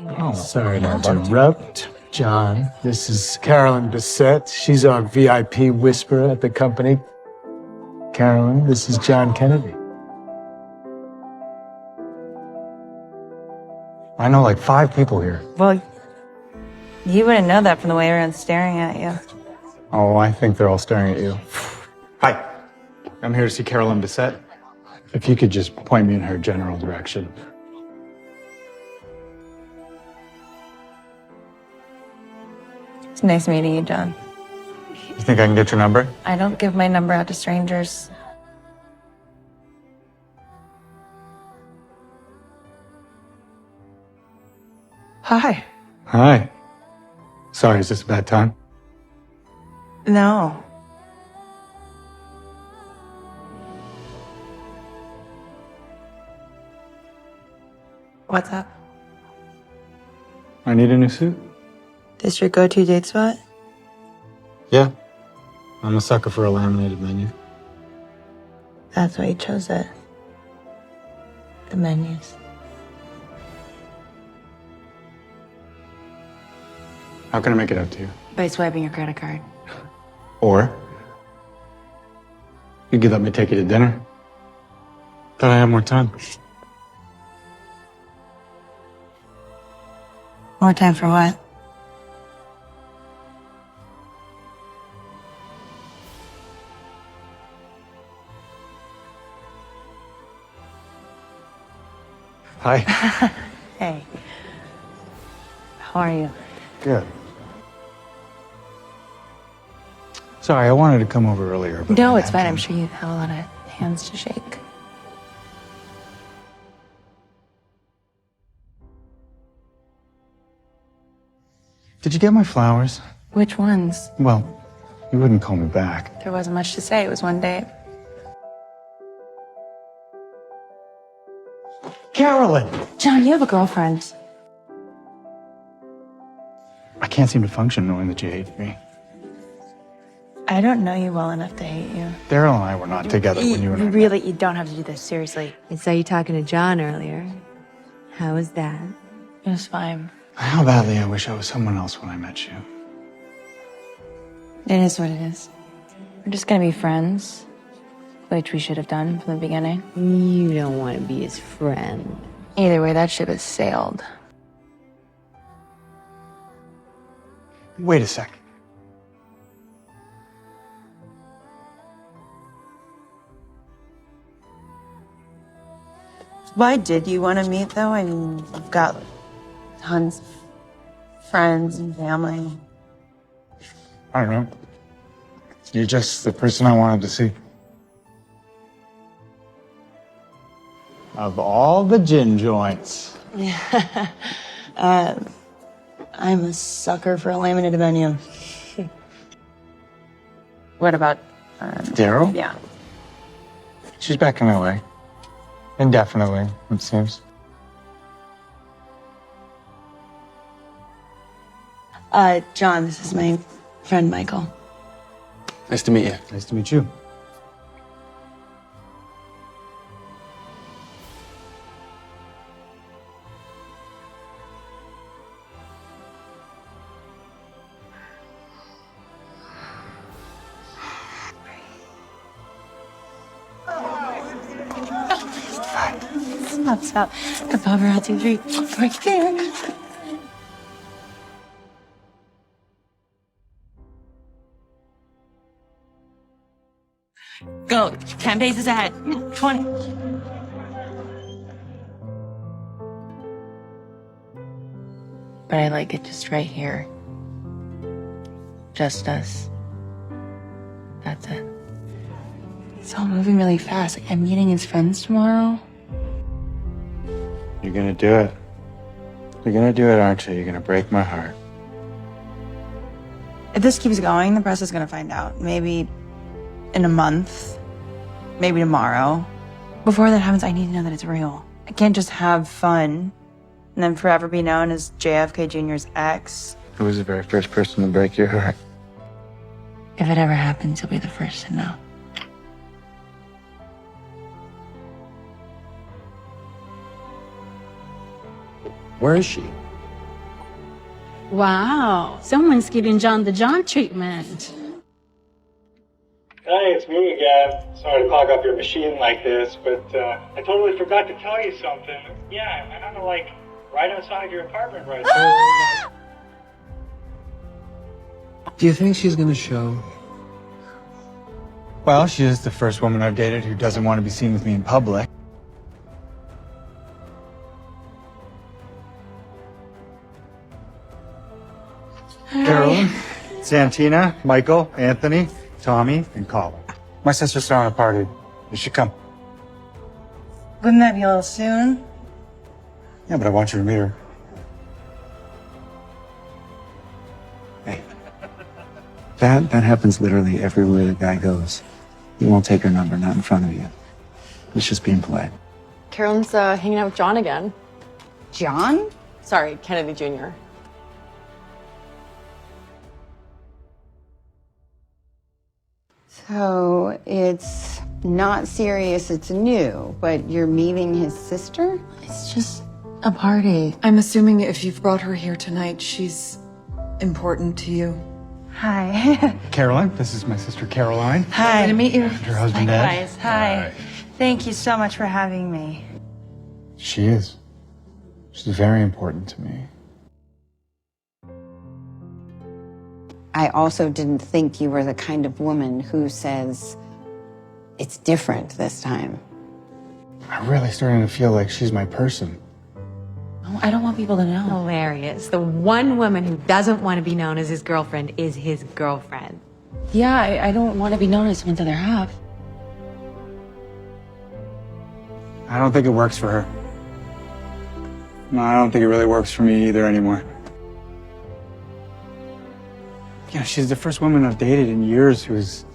Oh, sorry to interrupt. John, this is Carolyn Bessette. She's our VIP whisperer at the company. Carolyn, this is John Kennedy. I know like 5 people here. Well, you wouldn't know that from the way everyone's staring at you. Oh, I think they're all staring at you. Hi, I'm here to see Carolyn Bessette. If you could just point me in her general direction. It's nice meeting you, John. You think I can get your number? I don't give my number out to strangers. Hi. Hi. Sorry, is this a bad time? No. What's up? I need a new suit. This your go-to date spot? Yeah. I'm a sucker for a laminated menu. That's why you chose it. The menus. How can I make it up to you? By swiping your credit card. Or you could let me take you to dinner. Thought I had more time. More time for what? Hi. Hey. How are you? Good. Sorry, I wanted to come over earlier. But No, it's fine. I'm sure you have a lot of hands to shake. Did you get my flowers? Which ones? Well, you wouldn't call me back. There wasn't much to say. It was one date. Carolyn! John, you have a girlfriend. I can't seem to function knowing that you hate me. I don't know you well enough to hate you. Daryl and I were not together when you and I met. You don't have to do this, seriously. I saw you talking to John earlier. How was that? It was fine. How badly I wish I was someone else when I met you. It is what it is. We're just gonna be friends, which we should have done from the beginning. You don't want to be his friend. Either way, that ship has sailed. Wait a sec. Why did you want to meet, though? I mean, you've got tons of friends and family. I don't know. You're just the person I wanted to see. Of all the gin joints. I'm a sucker for a laminated menu. What about Daryl? Yeah. She's back in LA. Indefinitely, it seems. John, this is my friend Michael. Nice to meet you. Nice to meet you. Stop. The paparazzi 3 right there. Go. 10 paces ahead. 20. But I like it just right here. Just us. That's it. It's all moving really fast. Like, I'm meeting his friends tomorrow. You're gonna do it. You're gonna do it, aren't you? You're gonna break my heart. If this keeps going, the press is gonna find out. Maybe in a month. Maybe tomorrow. Before that happens, I need to know that it's real. I can't just have fun and then forever be known as JFK Jr.'s ex. Who was the very first person to break your heart? If it ever happens, you'll be the first to know. Where is she? Wow, someone's giving John the John treatment. Hey, it's me again. Sorry to clog up your machine like this, but I totally forgot to tell you something. Yeah, I'm kind of like right outside your apartment right now. Do you think she's gonna show? Well, she is the first woman I've dated who doesn't want to be seen with me in public. Carolyn, Santina, Michael, Anthony, Tommy, and Colin. My sister's throwing a party. You should come. Wouldn't that be a little soon? Yeah, but I want you to meet her. Hey. That happens literally everywhere the guy goes. He won't take her number, not in front of you. It's just being polite. Carolyn's hanging out with John again. John? Sorry, Kennedy Jr. So it's not serious, it's new, but you're meeting his sister? It's just a party. I'm assuming if you've brought her here tonight, she's important to you. Hi. Carolyn, this is my sister Caroline. Hi. Good to meet you. And her husband Ed. Likewise. Hi. Thank you so much for having me. She is. She's very important to me. I also didn't think you were the kind of woman who says, it's different this time. I'm really starting to feel like she's my person. Oh, I don't want people to know. Hilarious. The one woman who doesn't want to be known as his girlfriend is his girlfriend. Yeah, I don't want to be known as someone's other half. I don't think it works for her. No, I don't think it really works for me either anymore. You know, she's the first woman I've dated in years who's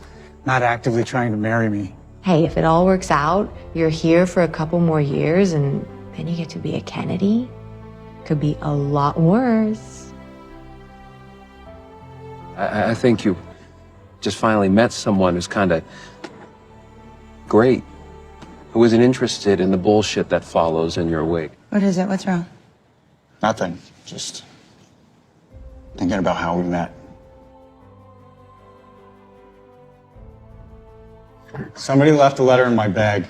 not actively trying to marry me. Hey, if it all works out, you're here for a couple more years and then you get to be a Kennedy. Could be a lot worse. I think you just finally met someone who's kind of great, who isn't interested in the bullshit that follows in your wake. What is it? What's wrong? Nothing. Just thinking about how we met. Somebody left a letter in my bag.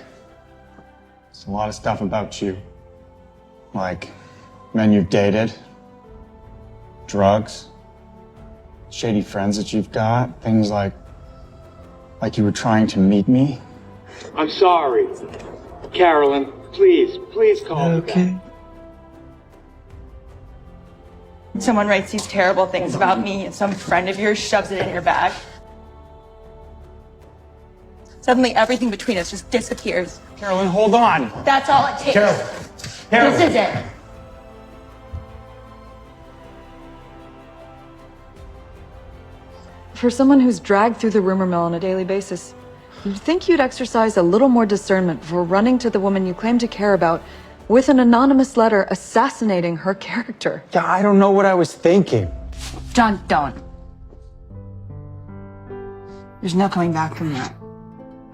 It's a lot of stuff about you. Like men you've dated, drugs, shady friends that you've got, things like you were trying to meet me. I'm sorry. Carolyn, please call me back. Someone writes these terrible things about me and some friend of yours shoves it in your bag. Suddenly everything between us just disappears. Carolyn, hold on. That's all it takes. Carolyn. This is it. For someone who's dragged through the rumor mill on a daily basis, you'd think you'd exercise a little more discernment before running to the woman you claim to care about with an anonymous letter assassinating her character. Yeah, I don't know what I was thinking. John, don't. There's no coming back from that.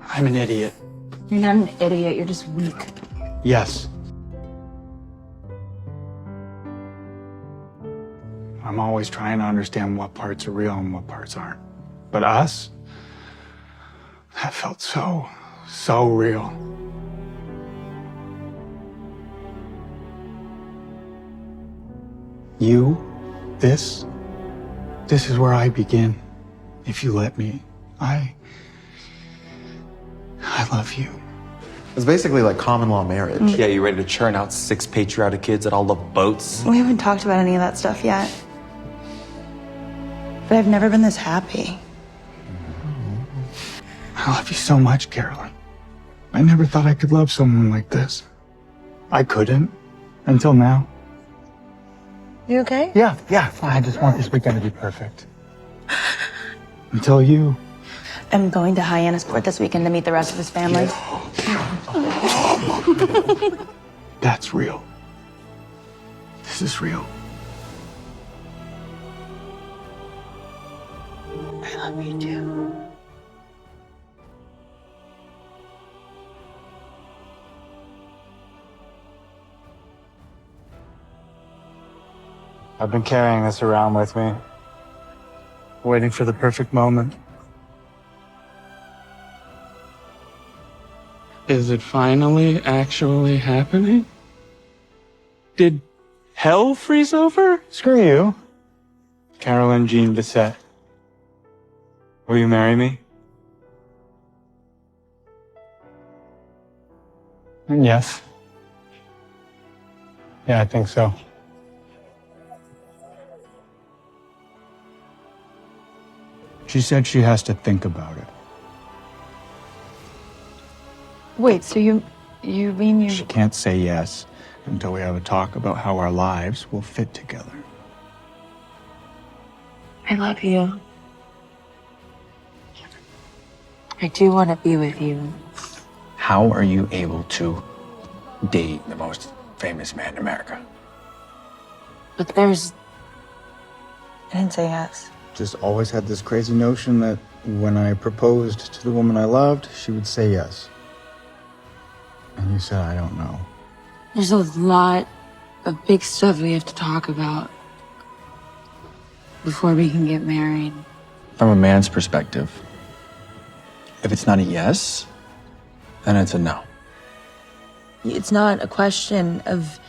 I'm an idiot. You're not an idiot, you're just weak. Yes. I'm always trying to understand what parts are real and what parts aren't. But us? That felt so real. You, this is where I begin. If you let me, I love you. It's basically like common law marriage. Yeah, you ready to churn out 6 patriotic kids that all love boats? We haven't talked about any of that stuff yet. But I've never been this happy. I love you so much, Carolyn. I never thought I could love someone like this. I couldn't, until now. You okay? Yeah. I just want this weekend to be perfect. Until you. I'm going to Hyannisport this weekend to meet the rest of his family. That's real. This is real. I love you too. I've been carrying this around with me, waiting for the perfect moment. Is it finally actually happening? Did hell freeze over? Screw you. Carolyn Jean Bessette. Will you marry me? Yes. Yeah, I think so. She said she has to think about it. Wait, so you mean you... She can't say yes until we have a talk about how our lives will fit together. I love you. I do want to be with you. How are you able to date the most famous man in America? But there's... I didn't say yes. Just always had this crazy notion that when I proposed to the woman I loved, she would say yes. And you said, I don't know. There's a lot of big stuff we have to talk about before we can get married. From a man's perspective, if it's not a yes, then it's a no. It's not a question of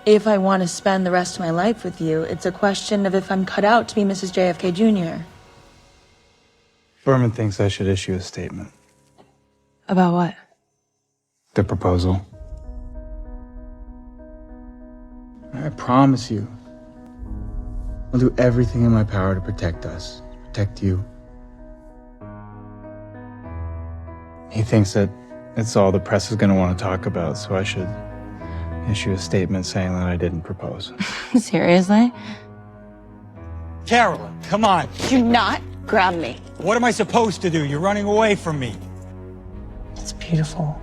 if I want to spend the rest of my life with you. It's a question of if I'm cut out to be Mrs. JFK Jr. Berman thinks I should issue a statement. About what? The proposal. I promise you, I'll do everything in my power to protect us, protect you. He thinks that it's all the press is going to want to talk about, so I should issue a statement saying that I didn't propose. Seriously? Carolyn, come on. Do not grab me. What am I supposed to do? You're running away from me. It's beautiful.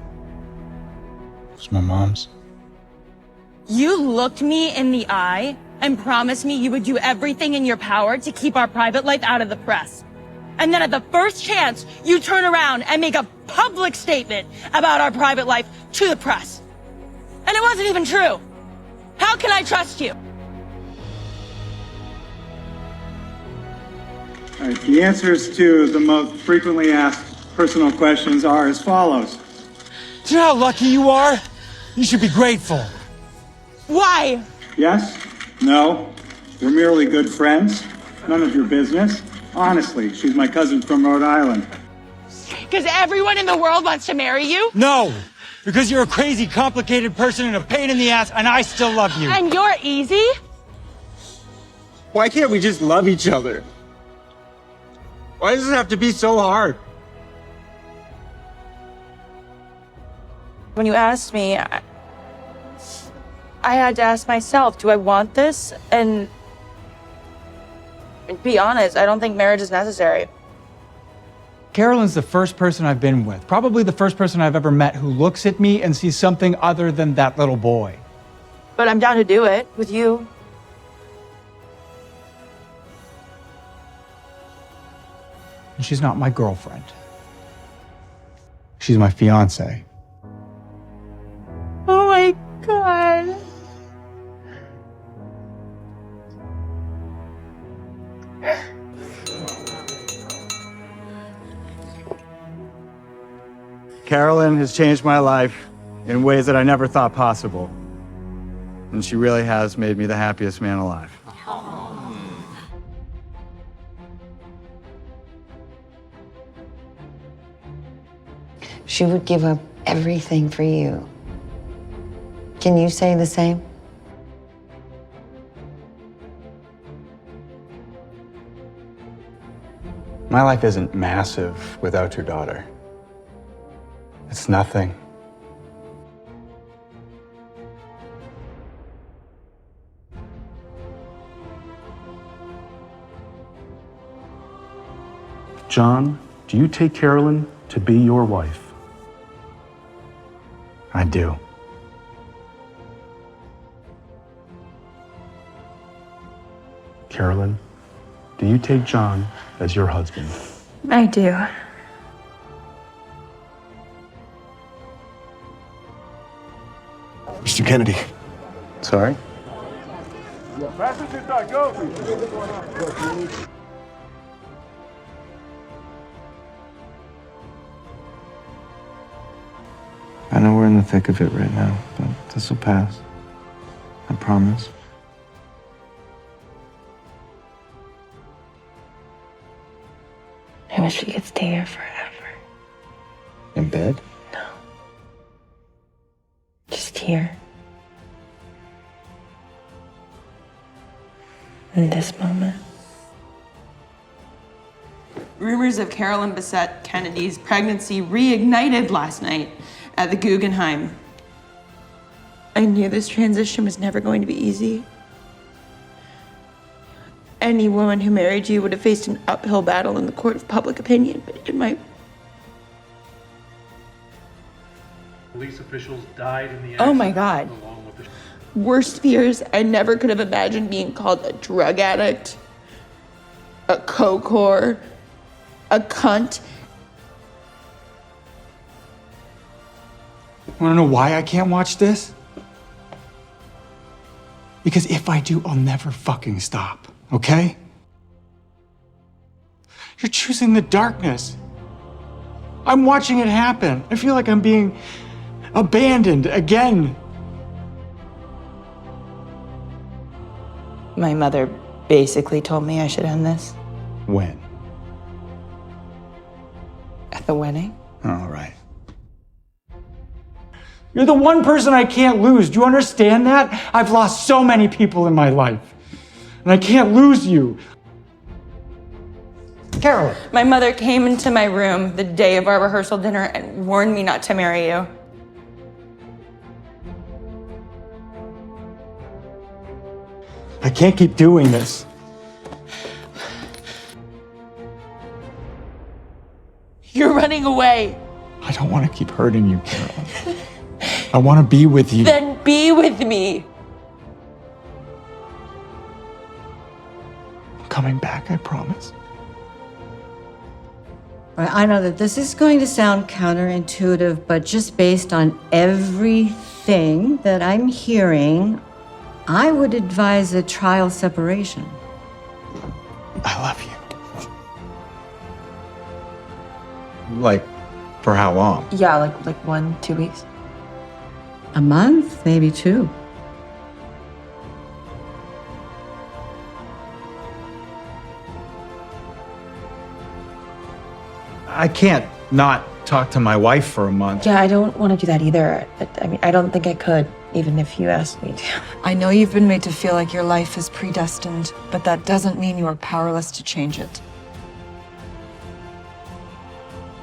It's my mom's. You looked me in the eye and promised me you would do everything in your power to keep our private life out of the press. And then at the first chance, you turn around and make a public statement about our private life to the press. And it wasn't even true. How can I trust you? All right, the answers to the most frequently asked personal questions are as follows. Do you know how lucky you are? You should be grateful. Why? Yes? No? We're merely good friends? None of your business? Honestly, she's my cousin from Rhode Island. Because everyone in the world wants to marry you? No, because you're a crazy, complicated person and a pain in the ass, and I still love you. And you're easy? Why can't we just love each other? Why does it have to be so hard? When you asked me, I had to ask myself, do I want this? And be honest, I don't think marriage is necessary. Carolyn's the first person I've been with, probably the first person I've ever met who looks at me and sees something other than that little boy. But I'm down to do it with you. And she's not my girlfriend. She's my fiance. Oh my God. Carolyn has changed my life in ways that I never thought possible. And she really has made me the happiest man alive. She would give up everything for you. Can you say the same? My life isn't massive without your daughter. It's nothing. John, do you take Carolyn to be your wife? I do. Carolyn, do you take John as your husband? I do. Mr. Kennedy. Sorry? Fastest inside, go! I know we're in the thick of it right now, but this will pass. I promise. I wish we could stay here forever. In bed? No. Just here. In this moment. Rumors of Carolyn Bessette Kennedy's pregnancy reignited last night at the Guggenheim. I knew this transition was never going to be easy. Any woman who married you would have faced an uphill battle in the court of public opinion, but in my Police officials died in the accident. oh my God. Along with the Worst fears, I never could have imagined being called a drug addict, a coke whore, a cunt. Want to know why I can't watch this? Because if I do, I'll never fucking stop, okay? You're choosing the darkness. I'm watching it happen. I feel like I'm being abandoned again. My mother basically told me I should end this When? at the wedding. All right. You're the one person I can't lose. Do you understand that? I've lost so many people in my life, and I can't lose you. Carolyn. My mother came into my room the day of our rehearsal dinner and warned me not to marry you. I can't keep doing this. You're running away. I don't want to keep hurting you, Carolyn. I want to be with you. Then be with me. I'm coming back, I promise. I know that this is going to sound counterintuitive, but just based on everything that I'm hearing, I would advise a trial separation. I love you. Like, for how long? Yeah, like 1-2 weeks. A month, maybe 2. I can't not talk to my wife for a month. Yeah, I don't want to do that either. I mean, I don't think I could, even if you asked me to. I know you've been made to feel like your life is predestined, but that doesn't mean you are powerless to change it.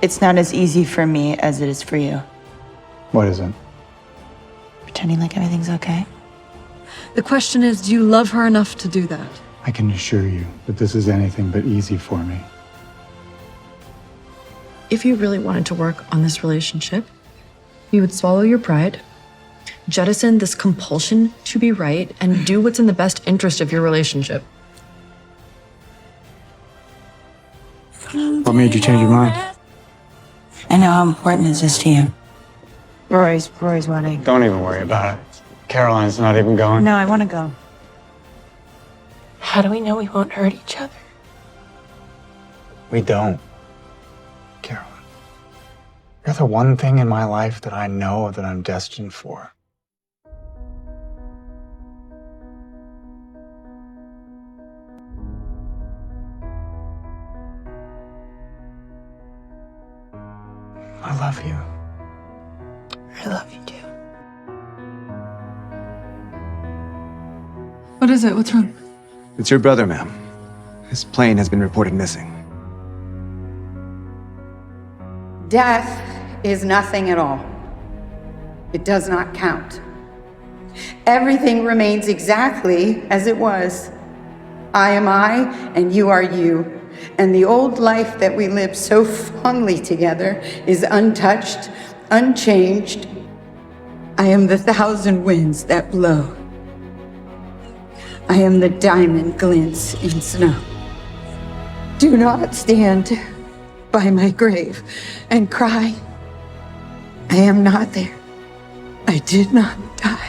It's not as easy for me as it is for you. What is it? Pretending like everything's okay. The question is, do you love her enough to do that? I can assure you that this is anything but easy for me. If you really wanted to work on this relationship, you would swallow your pride, jettison this compulsion to be right, and do what's in the best interest of your relationship. What made you change your mind? I know how important is this to you. Rory's wedding. Don't even worry about it. Caroline's not even going. No, I want to go. How do we know we won't hurt each other? We don't. Carolyn. You're the one thing in my life that I know that I'm destined for. I love you. I love you too. What is it? What's wrong? It's your brother, ma'am. His plane has been reported missing. Death is nothing at all. It does not count. Everything remains exactly as it was. I am I, and you are you. And the old life that we lived so fondly together is untouched, unchanged. I am the thousand winds that blow. I am the diamond glints in snow. Do not stand by my grave and cry. I am not there. I did not die.